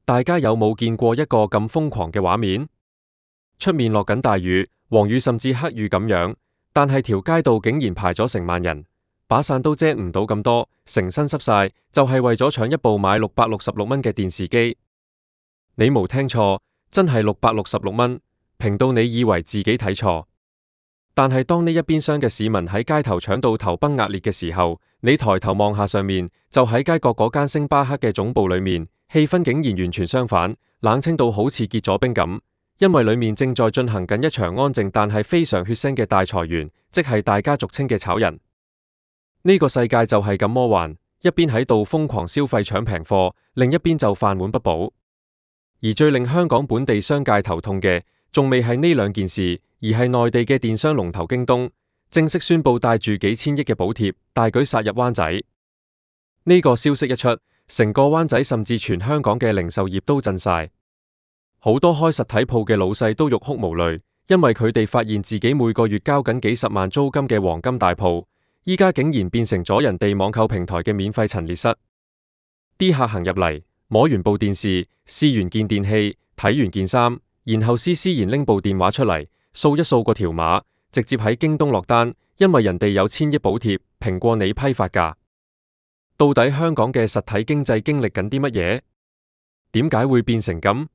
大家有冇見過一個咁瘋狂嘅畫面？出面落緊大雨，黃雨甚至黑雨咁樣，但係條街道竟然排咗成萬人，把傘都遮唔到咁多，成身濕晒，就係為咗搶一部買666蚊嘅電視機。你冇聽錯，真係666蚊，平到你以為自己睇錯。但係當呢一邊廂嘅市民喺街頭搶到頭崩額裂嘅時候，你抬頭望下上面，就喺街角嗰間星巴克嘅總部裏面，氣氛竟然完全相反，冷清到好似結咗冰咁。因為裏面正在進行緊一場安靜但係非常血腥嘅大裁員，即係大家俗稱嘅炒人。呢個世界就係咁魔幻，一邊喺度瘋狂消費搶平貨，另一邊就飯碗不保。而最令香港本地商界頭痛嘅，仲未係呢兩件事，而係內地嘅電商龍頭京東正式宣布帶住幾千億嘅補貼，大舉殺入灣仔。呢個消息一出，成個灣仔甚至全香港嘅零售業都震晒。好多開實體鋪嘅老細都欲哭無淚，因為佢哋發現自己每個月交緊幾十萬租金嘅黃金大鋪，依家竟然變成咗人哋網購平台嘅免費陳列室。啲客行入嚟，摸完部電視，試完件電器，睇完件衫，然後斯然拎部電話出嚟，掃一掃個條碼，直接喺京東落單，因為人哋有1000億補貼，平過你批發價。到底香港嘅實體經濟經歷緊啲乜嘢？點解會變成咁？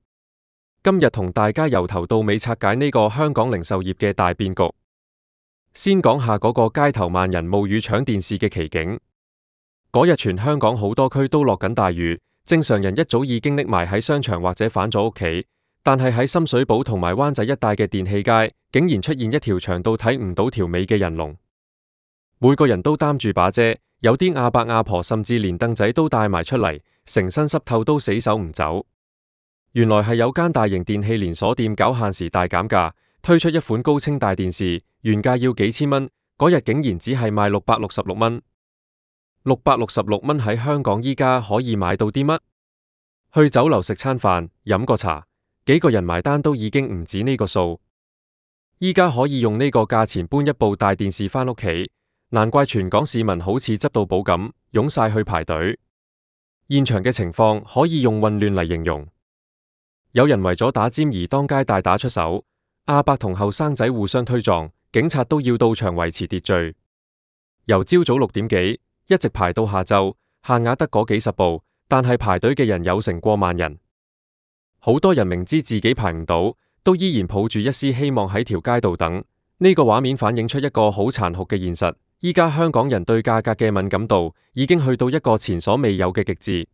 今日同大家由頭到尾拆解呢個香港零售業嘅大變局。先講下嗰個街頭萬人冒雨搶電視嘅奇景。嗰日全香港好多區都落緊大雨，正常人一早已經匿埋喺商場或者返咗屋企，但係喺深水埗同埋灣仔一帶嘅電器街，竟然出現一條長到睇唔到條尾嘅人龍。每個人都擔住把遮，有啲阿伯阿婆甚至連凳仔都帶埋出嚟，成身濕透都死手唔走。原來係有間大型電器連鎖店搞限時大減價，推出一款高清大電視，原價要幾千蚊，嗰日竟然只係賣666蚊。666蚊喺香港依家可以買到啲乜？去酒樓食餐飯，飲個茶，幾個人埋單都已經唔止呢個數。依家可以用呢個價錢搬一部大電視返屋企，難怪全港市民好似執到寶咁，湧晒去排隊。現場嘅情況可以用混亂嚟形容。有人為咗打尖而當街大打出手，阿伯同後生仔互相推撞，警察都要到場維持秩序。由朝早6點幾一直排到下晝，限額得嗰幾十部，但係排隊嘅人有成過萬人。好多人明知自己排唔到，都依然抱住一絲希望喺條街度等。呢個畫面反映出一個好殘酷嘅現實，依家香港人對價格嘅敏感度已經去到一個前所未有嘅極致。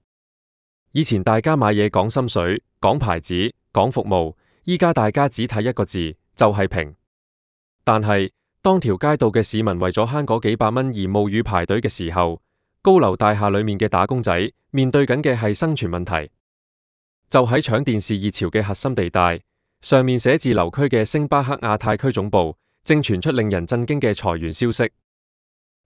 以前大家買嘢講心水，講牌子，講服務，依家大家只睇一個字，就係平。但係當條街道嘅市民為咗慳嗰幾百蚊而冒雨排隊嘅時候，高樓大廈裏面嘅打工仔面對緊嘅係生存問題。就喺搶電視熱潮嘅核心地帶，上面寫字樓區嘅星巴克亞太區總部正傳出令人震驚嘅裁員消息。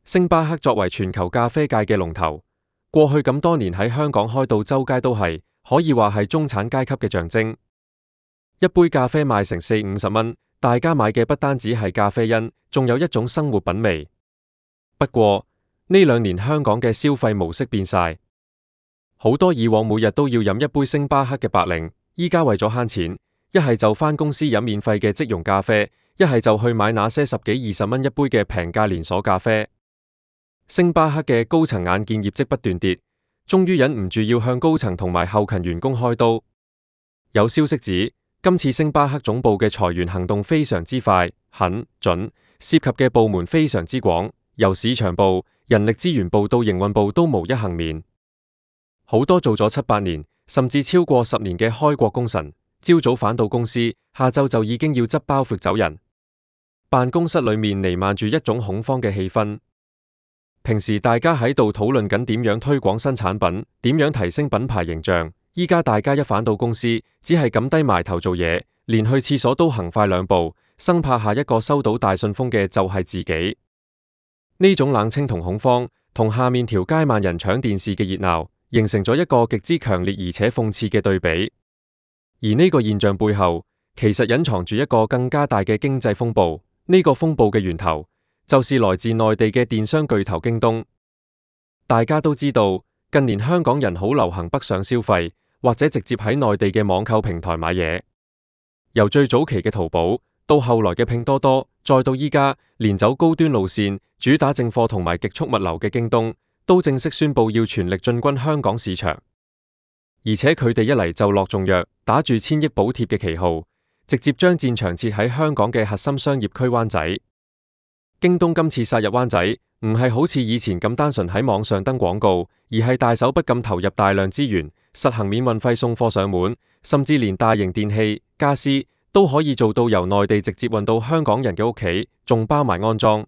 星巴克作為全球咖啡界嘅龍頭，過去咁多年喺香港開到周街都係，可以話係中產階級嘅象徵。一杯咖啡賣成40-50蚊，大家買嘅不單止係咖啡因，仲有一種生活品味。不過呢2年香港嘅消費模式變晒，好多以往每日都要飲一杯星巴克嘅白領，依家為咗慳錢，一係就返公司飲免費嘅即溶咖啡，一係就去買那些10幾20蚊一杯嘅平價連鎖咖啡。星巴克嘅高層眼見業績不斷跌，終於忍唔住要向高層同埋後勤員工開刀。有消息指，今次星巴克總部嘅裁員行動非常之快、狠、準，涉及嘅部門非常之廣，由市場部、人力資源部到營運部都無一幸免。好多做咗7-8年，甚至超過10年嘅開國功臣，朝早返到公司，下晝就已經要執包袱走人。辦公室裏面彌漫住一種恐慌嘅氣氛。平時大家喺度討論緊點樣推廣新產品，點樣提升品牌形象。依家大家一返到公司，只係撳低埋頭做嘢，連去廁所都行快2步，生怕下一個收到大信封嘅就係自己。呢種冷清同恐慌，同下面條街萬人搶電視嘅熱鬧，形成咗一個極之強烈而且諷刺嘅對比。而呢個現象背後，其實隱藏住一個更加大嘅經濟風暴。呢個風暴嘅源頭，就是來自內地嘅電商巨頭京東。大家都知道，近年香港人好流行北上消費，或者直接喺內地嘅網購平台買嘢。由最早期嘅淘寶，到後來嘅拼多多，再到依家連走高端路線、主打正貨同埋極速物流嘅京東，都正式宣布要全力進軍香港市場。而且佢哋一嚟就落重藥，打住1000億補貼嘅旗號，直接將戰場設喺香港嘅核心商業區灣仔。京東今次殺入灣仔，唔係好似以前咁單純喺網上登廣告，而係大手筆咁投入大量資源，實行免運費送貨上門，甚至連大型電器、家私都可以做到由內地直接運到香港人嘅屋企，仲包埋安裝。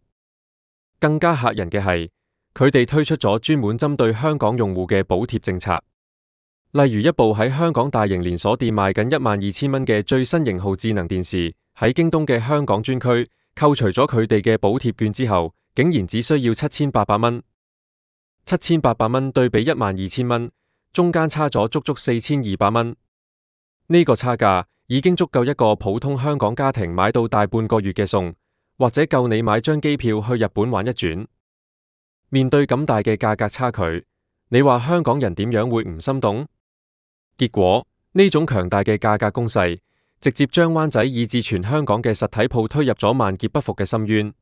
更加嚇人嘅係，佢哋推出咗專門針對香港用戶嘅補貼政策。例如一部喺香港大型連鎖店賣緊12000蚊嘅最新型號智能電視，喺京東嘅香港專區扣除咗佢哋嘅補貼券之後，竟然只需要7800蚊。7800蚊對比12000蚊，中間差咗足足4200蚊。呢個差價已經足夠一個普通香港家庭買到大半個月嘅餸，或者夠你買張機票去日本玩一轉。面對咁大嘅價格差距，你話香港人點樣會唔心動？結果呢種強大嘅價格攻勢，直接將灣仔以至全香港嘅實體鋪推入咗萬劫不復嘅深淵。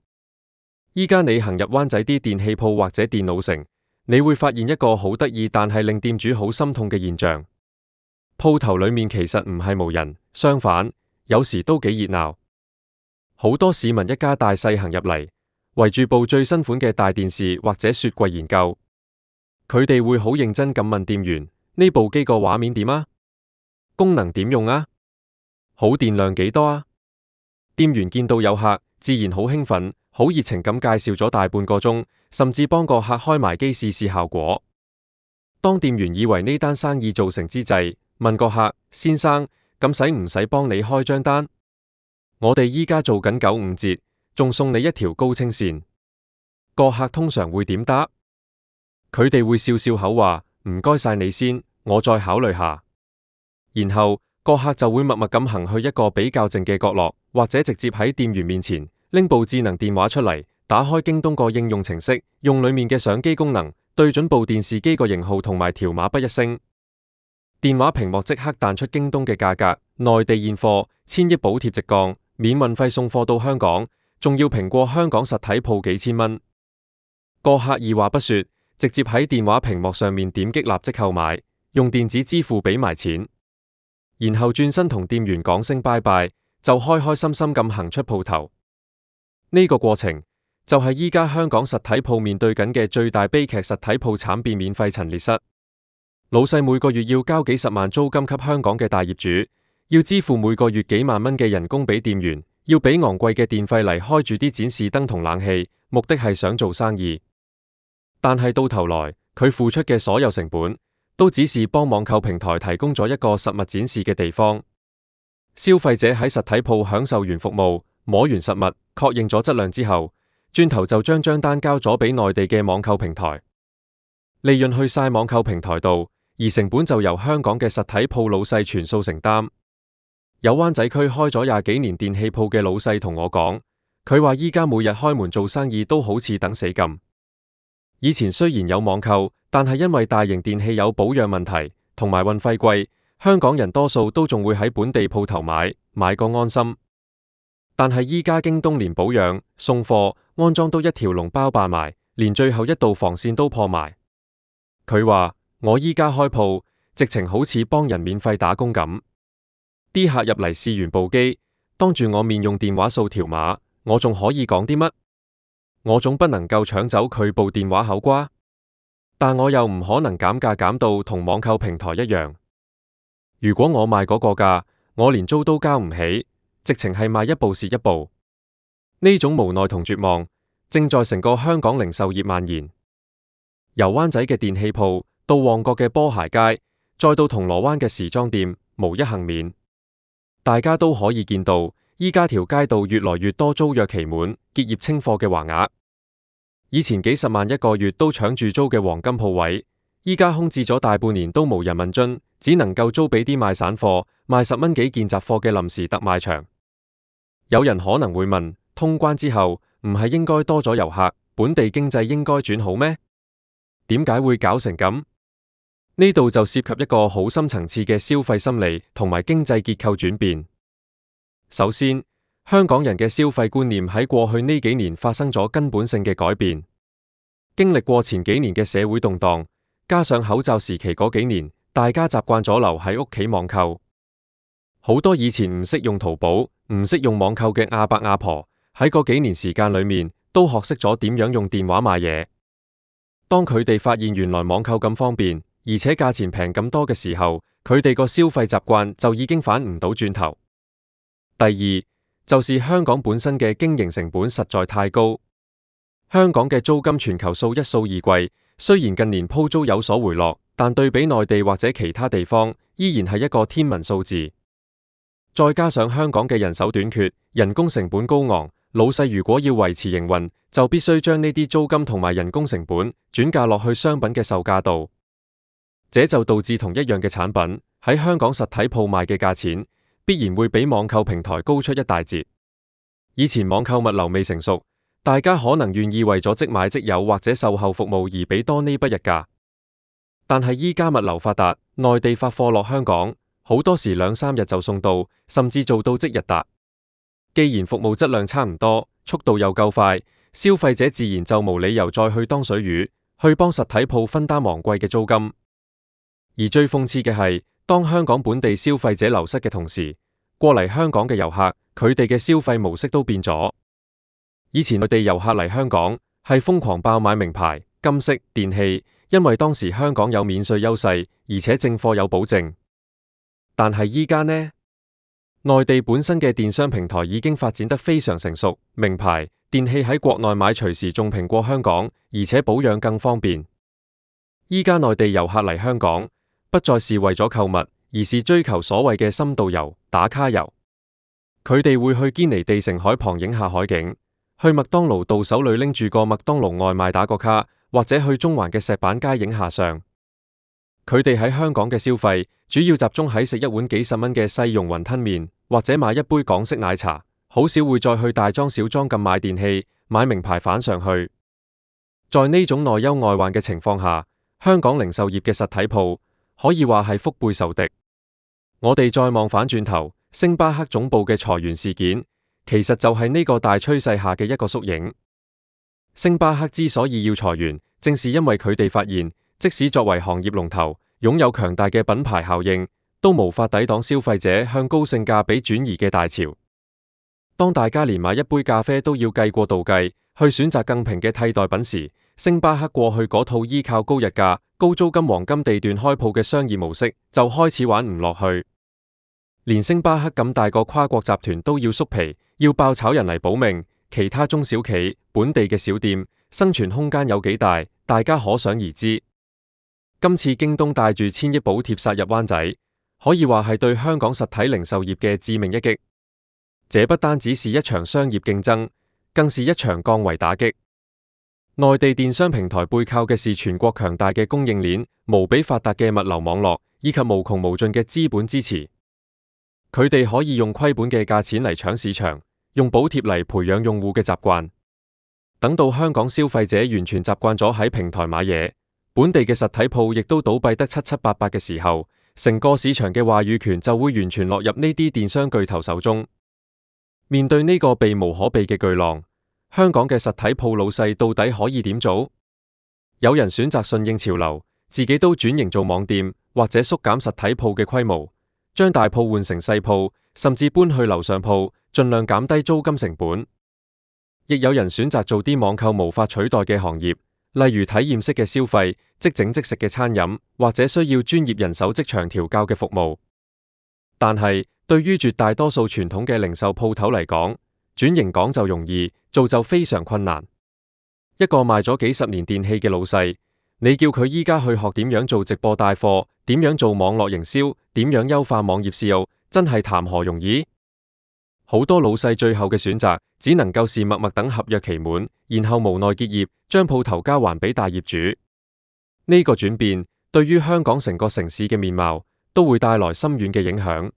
依家你行入灣仔啲電器鋪或者電腦城，你會發現一個好得意但係令店主好心痛嘅現象：鋪頭裏面其實唔係無人，相反有時都幾熱鬧。好多市民一家大細行入嚟，圍住部最新款嘅大電視或者雪櫃研究。佢哋會好認真咁問店員：呢部機個畫面點啊？功能點用啊？好電量幾多啊？店員見到有客，自然好興奮，好熱情咁介紹咗大半個鐘，甚至幫個客開埋機試試效果。當店員以為呢單生意做成之際，問個客：先生，咁使唔使幫你開張單？我哋依家做緊95折，仲送你一條高清線。個客通常會點答？佢哋會笑笑口話：唔該晒你先，我再考慮下。然後個客就會默默咁行去一個比較靜嘅角落，或者直接喺店員面前拎部智能電話出嚟，打開京東個應用程式，用裏面嘅相機功能對準部電視機個型號同埋條碼筆一聲，電話屏幕即刻彈出京東嘅價格，內地現貨1000億補貼直降，免運費送貨到香港，仲要平過香港實體鋪幾千蚊。個客二話不說，直接喺電話屏幕上面點擊立即購買，用電子支付俾埋錢，然後轉身同店員講聲拜拜，就開開心心咁行出鋪頭。呢個過程就係依家香港實體鋪面對緊嘅最大悲劇，實體鋪慘變免費陳列室。老細每個月要交幾十萬租金給香港嘅大業主，要支付每個月幾萬蚊嘅人工俾店員，要俾昂貴嘅電費嚟開住啲展示燈同冷氣，目的係想做生意。但係到頭來，佢付出嘅所有成本，都只是幫網購平台提供咗一個實物展示嘅地方。消費者喺實體鋪享受完服務，摸完實物，確認咗質量之後，轉頭就將張單交咗俾內地嘅網購平台，利潤去晒網購平台度，而成本就由香港嘅實體鋪老細全數承擔。有灣仔區開咗20幾年電器鋪嘅老細同我講，佢話依家每日開門做生意都好似等死咁。以前雖然有網購，但係因為大型電器有保養問題，同埋運費貴，香港人多數都仲會喺本地鋪頭買個安心。但係依家京東連保養、送貨、安裝都一條龍包辦埋，連最後一道防線都破埋。佢話我依家開鋪，直情好似幫人免費打工咁。啲客入嚟試完部機，當住我面用電話掃條碼，我仲可以講啲乜？我總不能夠搶走佢部電話口瓜，但我又唔可能減價減到同網購平台一樣。如果我賣嗰個價，我連租都交唔起，直情係賣一部蝕一部。呢種無奈同絕望，正在成個香港零售業蔓延。由灣仔嘅電器鋪，到旺角嘅波鞋街，再到銅鑼灣嘅時裝店，無一幸免。大家都可以見到，依家條街道越來越多租約期滿、結業清貨嘅橫額。以前幾十萬一個月都搶住租嘅黃金鋪位，依家空置咗大半年都無人問津，只能夠租俾啲賣散貨、賣10蚊幾件雜貨嘅臨時特賣場。有人可能會問，通關之後唔係應該多咗遊客，本地經濟應該轉好咩？點解會搞成咁？呢度就涉及一個好深層次嘅消費心理同埋經濟結構轉變。首先，香港人嘅消費觀念喺過去呢幾年發生咗根本性嘅改變。經歷過前幾年嘅社會動盪，加上口罩時期嗰幾年，大家習慣咗留喺屋企網購。好多以前唔識用淘寶、唔識用網購嘅阿伯阿婆，喺嗰幾年時間裏面，都學識咗點樣用電話買嘢。當佢哋發現原來網購咁方便，而且價錢平咁多嘅時候，佢哋個消費習慣就已經反唔到轉頭。第二，就是香港本身嘅經營成本實在太高。香港嘅租金全球數一數二貴，雖然近年鋪租有所回落，但對比內地或者其他地方，依然係一個天文數字。再加上香港嘅人手短缺，人工成本高昂，老細如果要維持營運，就必須將呢啲租金同埋人工成本轉嫁落去商品嘅售價度。這就導致同一樣嘅產品喺香港實體鋪賣嘅價錢，必然會比網購平台高出一大截。以前網購物流未成熟，大家可能願意為咗即買即有或者售後服務而俾多呢筆日價。但係依家物流發達，內地發貨落香港，好多時2-3日就送到，甚至做到即日達。既然服務質量差唔多，速度又夠快，消費者自然就無理由再去當水魚，去幫實體鋪分擔昂貴嘅租金。而最諷刺嘅係，當香港本地消費者流失嘅同時，過嚟香港嘅遊客，佢哋嘅消費模式都變咗。以前內地遊客嚟香港係瘋狂爆買名牌、金飾、電器，因為當時香港有免稅優勢，而且正貨有保證。但係依家呢，內地本身嘅電商平台已經發展得非常成熟，名牌、電器喺國內買隨時仲平過香港，而且保養更方便。依家內地遊客嚟香港，不再是為咗購物，而是追求所謂嘅深度遊、打卡遊。佢哋會去堅尼地城海旁影下海景，去麥當勞到手裏拎住個麥當勞外賣打個卡，或者去中環嘅石板街影下相。佢哋喺香港嘅消費主要集中喺食一碗幾十蚊嘅細蓉雲吞麵，或者買一杯港式奶茶，好少會再去大裝小裝咁買電器、買名牌返上去。在呢種內憂外患嘅情況下，香港零售業嘅實體鋪可以話係腹背受敵。我哋再望反轉頭，星巴克總部嘅裁員事件，其實就係呢個大趨勢下嘅一個縮影。星巴克之所以要裁員，正是因為佢哋發現，即使作為行業龍頭，擁有強大嘅品牌效應，都無法抵擋消費者向高性價比轉移嘅大潮。當大家連買一杯咖啡都要計過度計，去選擇更平嘅替代品時，星巴克過去嗰套依靠高日價、高租金、黃金地段開鋪嘅商業模式就開始玩唔落去。連星巴克咁大個跨國集團都要縮皮，要爆炒人嚟保命，其他中小企、本地嘅小店生存空間有幾大，大家可想而知。今次京東帶住1000億補貼殺入灣仔，可以話係對香港實體零售業嘅致命一擊。這不單只是一場商業競爭，更是一場降維打擊。內地電商平台背靠嘅是全國強大嘅供應鏈、無比發達嘅物流網絡，以及無窮無盡嘅資本支持。佢哋可以用虧本嘅價錢嚟搶市場，用補貼嚟培養用戶嘅習慣。等到香港消費者完全習慣咗喺平台買嘢，本地嘅實體鋪亦都倒閉得七七八八嘅時候，成個市場嘅話語權就會完全落入呢啲電商巨頭手中。面對呢個避無可避嘅巨浪，香港嘅實體鋪老細到底可以點做？有人選擇順應潮流，自己都轉型做網店，或者縮減實體鋪嘅規模，將大鋪換成細鋪，甚至搬去樓上鋪，盡量減低租金成本。亦有人選擇做啲網購無法取代嘅行業，例如體驗式嘅消費、即整即食嘅餐飲，或者需要專業人手即場調教嘅服務。但係對於絕大多數傳統嘅零售鋪頭嚟講，轉型講就容易，做就非常困難。一個賣咗幾十年電器嘅老細，你叫佢依家去學點樣做直播帶貨，點樣做網絡營銷，點樣優化網頁SEO，真係談何容易。好多老細最後嘅選擇，只能夠是默默等合約期滿，然後無奈結業，將鋪頭交還俾大業主。呢個轉變對於香港成個城市嘅面貌都會帶來深遠嘅影響。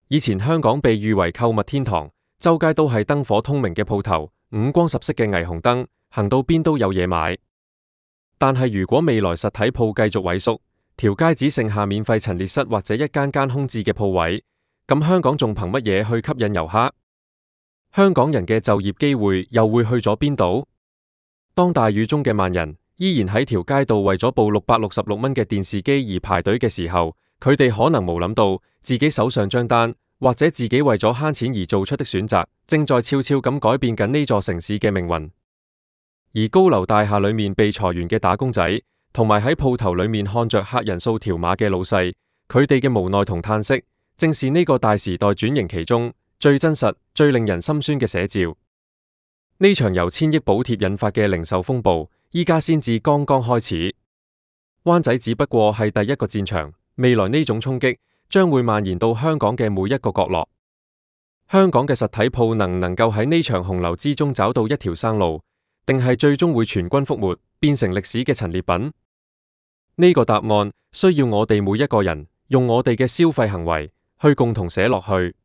以前香港被譽為購物天堂，周街都係燈火通明嘅鋪頭，五光十色嘅霓虹燈，行到邊都有嘢買。但係如果未來實體鋪繼續萎縮，條街只剩下免費陳列室或者一間間空置嘅鋪位，咁香港仲憑乜嘢去吸引遊客？香港人嘅就業機會又會去咗邊度？當大雨中嘅萬人依然喺條街度為咗部666蚊嘅電視機而排隊嘅時候，佢哋可能冇諗到自己手上張單，或者自己為咗慳錢而做出的選擇，正在悄悄咁改變緊呢座城市嘅命運。而高樓大廈裏面被裁員嘅打工仔，同埋喺鋪頭裏面看着客人掃條碼嘅老細，佢哋嘅無奈同嘆息，正是呢個大時代轉型期中最真實、最令人心酸嘅寫照。呢場由1000億補貼引發嘅零售風暴，依家先至剛剛開始。灣仔只不過係第一個戰場，未來呢種衝擊將會蔓延到香港嘅每一個角落。香港嘅實體鋪能夠喺呢場洪流之中找到一條生路，定係最終會全軍覆沒，變成歷史嘅陳列品？呢個答案需要我哋每一個人用我哋嘅消費行為去共同寫落去。